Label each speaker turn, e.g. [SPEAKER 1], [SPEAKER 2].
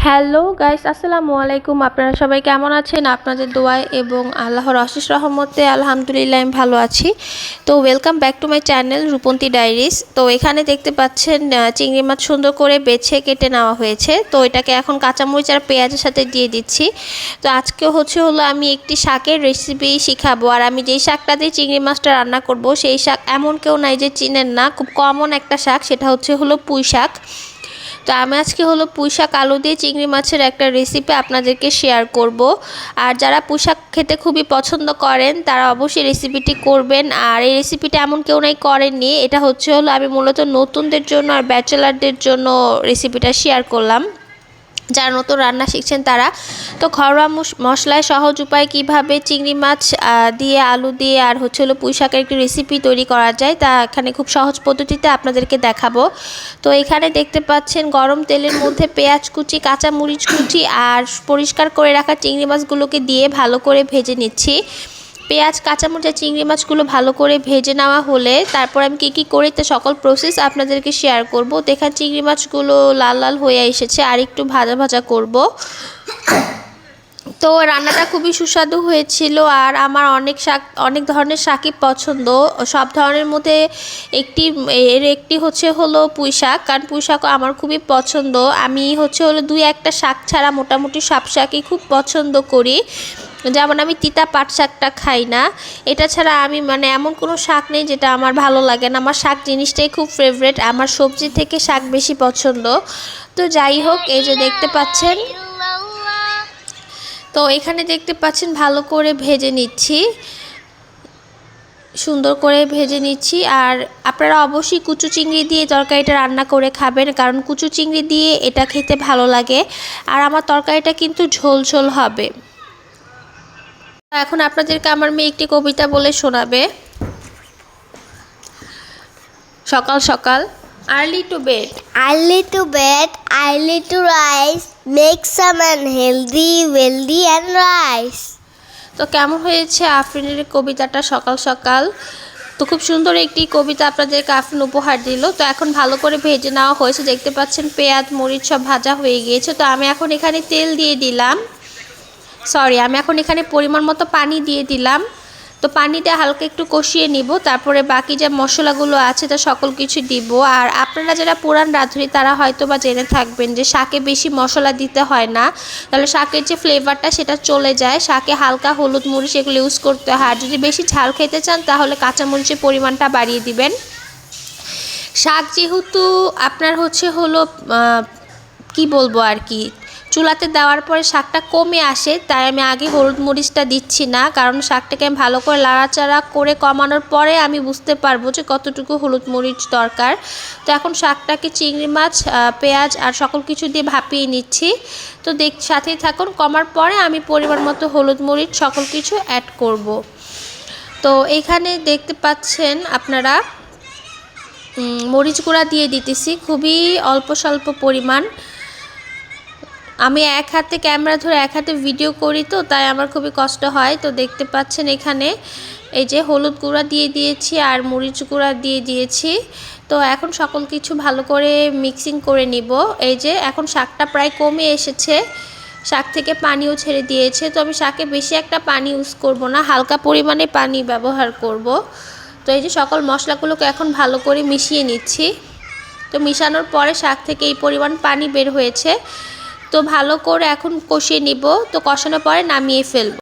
[SPEAKER 1] Hello guys, আসসালামু আলাইকুম। আপনারা সবাই কেমন আছেন? আপনাদের দোয়ায় এবং আল্লাহর অশেষ রহমতে আলহামদুলিল্লাহ আমি ভালো আছি। তো welcome back to my channel Rupanti diaries. তো এখানে দেখতে পাচ্ছেন চিংড়ি মাছ সুন্দর করে বেছে কেটে নেওয়া হয়েছে। তো এটাকে এখন কাঁচামরিচ আর পেঁয়াজের সাথে দিয়ে দিচ্ছি। তো আজকে হলো আমি একটি শাকের রেসিপি শিখাবো। আর আমি যেই শাকটা দিয়ে চিংড়ি মাছটা রান্না করব সেই শাক এমন কেউ নাই যে চিনেন না, খুব কমন একটা শাক, সেটা হলো পুঁই শাক। তো আমি আজকে পুঁই শাক আলু দিয়ে চিংড়ি মাছের একটা রেসিপি আপনাদেরকে শেয়ার করব। আর যারা পুঁই শাক খেতে খুবই পছন্দ করেন তারা অবশ্যই রেসিপিটি করবেন। আর এই রেসিপিটা এমন কেউ নাই করেননি, এটা আমি মূলত নতুনদের জন্য আর ব্যাচেলারদের জন্য রেসিপিটা শেয়ার করলাম, যারা নতুন রান্না শিখছেন তারা। তো ঘরোয়া মশলায় সহজ উপায় কিভাবে চিংড়ি মাছ দিয়ে আলু দিয়ে আর পুঁই শাকের একটি রেসিপি তৈরি করা যায় তা এখানে খুব সহজ পদ্ধতিতে আপনাদেরকে দেখাবো। তো এখানে দেখতে পাচ্ছেন গরম তেলের মধ্যে পেঁয়াজ কুচি, কাঁচামরিচ কুচি আর পরিষ্কার করে রাখা চিংড়ি মাছগুলোকে দিয়ে ভালো করে ভেজে নিচ্ছি। পেঁয়াজ, কাঁচামরিচ আর চিংড়ি মাছগুলো ভালো করে ভেজে নেওয়া হলে তারপর আমি কী করি তা সকল প্রসেস আপনাদেরকে শেয়ার করব। তো এখানে চিংড়ি মাছগুলো লাল লাল হয়ে এসেছে, আর একটু ভাজা ভাজা করব। তো রান্নাটা খুবই সুস্বাদু হয়েছিল। আর আমার অনেক ধরনের শাকই পছন্দ, সব ধরনের মধ্যে একটি হলো পুঁই শাক, কারণ পুঁই শাকও আমার খুবই পছন্দ। আমি দুই একটা শাক ছাড়া মোটামুটি সব শাকই খুব পছন্দ করি। যেমন আমি তিতা পাট শাকটা খাই না, এটা ছাড়া আমি এমন কোনো শাক নেই যেটা আমার ভালো লাগে না। আমার শাক জিনিসটাই খুব ফেভারেট, আমার সবজি থেকে শাক বেশি পছন্দ। তো যাই হোক, এই যে দেখতে পাচ্ছেন, তো এখানে দেখতে পাচ্ছেন ভালো করে ভেজে নিচ্ছি, সুন্দর করে ভেজে নিচ্ছি। আর আপনারা অবশ্যই কুচু চিংড়ি দিয়ে তরকারিটা রান্না করে খাবেন, কারণ কুচু চিংড়ি দিয়ে এটা খেতে ভালো লাগে। আর আমার তরকারিটা কিন্তু ঝোল ঝোল হবে। এখন আপনাদেরকে আমার মেয়ে একটি কবিতা বলে শোনাবে। সকাল সকাল, early to bed,
[SPEAKER 2] early to rise, make some unhealthy, wealthy and rise.
[SPEAKER 1] তো কেমন হয়েছে আফরিনের কবিতাটা সকাল সকাল? তো খুব সুন্দর একটি কবিতা আপনাদেরকে আফরিন উপহার দিল। তো এখন ভালো করে ভেজে নেওয়া হয়েছে, দেখতে পাচ্ছেন পেঁয়াজ মরিচ সব ভাজা হয়ে গিয়েছে। তো আমি এখন এখানে তেল দিয়ে দিলাম, আমি এখন এখানে পরিমাণ মতো পানি দিয়ে দিলাম। তো পানিটা হালকা একটু কষিয়ে নিব, তারপরে বাকি যে মশলাগুলো আছে তা সকল কিছু দিব। আর আপনারা যারা পুরান রাঁধুনি তারা হয়তো বা জেনে থাকবেন যে শাকে বেশি মশলা দিতে হয় না, তাহলে শাকের যে ফ্লেভারটা সেটা চলে যায়। শাকে হালকা হলুদ মরিচ এগুলো ইউজ করতে হয়। আর যদি বেশি ঝাল খেতে চান তাহলে কাঁচামরিচের পরিমাণটা বাড়িয়ে দিবেন। শাক যেহেতু আপনার কি বলবো আর কি, চুলাতে দেওয়ার পরে শাকটা কমে আসে, তাই আমি আগে হলুদ মরিচটা দিচ্ছি না, কারণ শাকটাকে আমি ভালো করে লাড়াচাড়া করে কমানোর পরে আমি বুঝতে পারবো যে কতটুকু হলুদ মরিচ দরকার। তো এখন শাকটাকে চিংড়ি মাছ, পেঁয়াজ আর সকল কিছু দিয়ে ভাপিয়ে নিচ্ছি। তো সাথেই থাকুন, কমার পরে আমি পরিমাণ মতো হলুদ মরিচ সকল কিছু অ্যাড করব। তো এইখানে দেখতে পাচ্ছেন আপনারা মরিচ গুঁড়া দিয়ে দিতেছি খুবই অল্প স্বল্প পরিমাণ। আমি এক হাতে ক্যামেরা ধরে এক হাতে ভিডিও করি, তো তাই আমার খুবই কষ্ট হয়। তো দেখতে পাচ্ছেন এখানে এই যে হলুদ গুঁড়া দিয়ে দিয়েছি আর মরিচ গুঁড়া দিয়ে দিয়েছি। তো এখন সকল কিছু ভালো করে মিক্সিং করে নিব। এই যে এখন শাকটা প্রায় কমে এসেছে, শাক থেকে পানিও ছেড়ে দিয়েছে। তো আমি শাকে বেশি একটা পানি ইউজ করব না, হালকা পরিমাণে পানি ব্যবহার করব। তো এই যে সকল মশলাগুলোকে এখন ভালো করে মিশিয়ে নিচ্ছি। তো মিশানোর পরে শাক থেকে এই পরিমাণ পানি বের হয়েছে। তো ভালো করে এখন কষিয়ে নিব। তো কষানোর পরে নামিয়ে ফেলব।